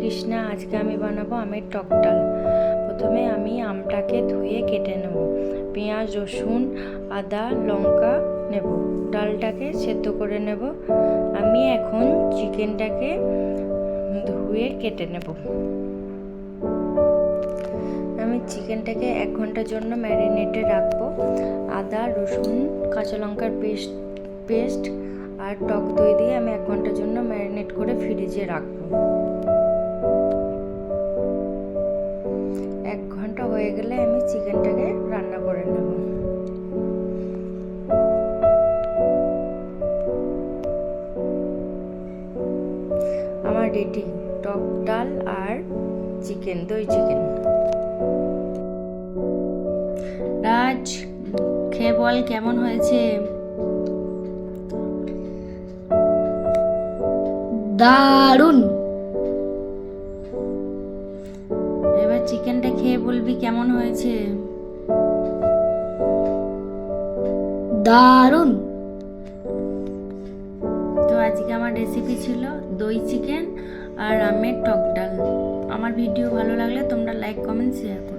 কৃষ্ণা। আজকে আমি বানাবো আমের টক ডাল। প্রথমে আমি আমটাকে ধুয়ে কেটে নেব, পেঁয়াজ রসুন আদা লঙ্কা নেব, ডালটাকে সেদ্ধ করে নেব। আমি এখন চিকেনটাকে ধুয়ে কেটে নেব। আমি চিকেনটাকে 1 ঘন্টার জন্য ম্যারিনেটে রাখবো। আদা রসুন কাঁচা লঙ্কার পেস্ট আর টক দই দিয়ে আমি 1 ঘন্টার জন্য ম্যারিনেট করে ফ্রিজে রাখবো। 1 ঘন্টা হয়ে গেলে আমি চিকেনটাকে রান্না করে নেব। আমার রেডি টক ডাল আর চিকেন, দই চিকেন। রাজ, খেয়ে বল কেমন হয়েছে? দারুণ। এবার চিকেনটা খেয়ে বলবি কেমন হয়েছে। দারুণ। তো আজকে আমার রেসিপি ছিল দই চিকেন আর আমের টক ডাল। আমার ভিডিও ভালো লাগলে তোমরা লাইক কমেন্ট শেয়ার করো।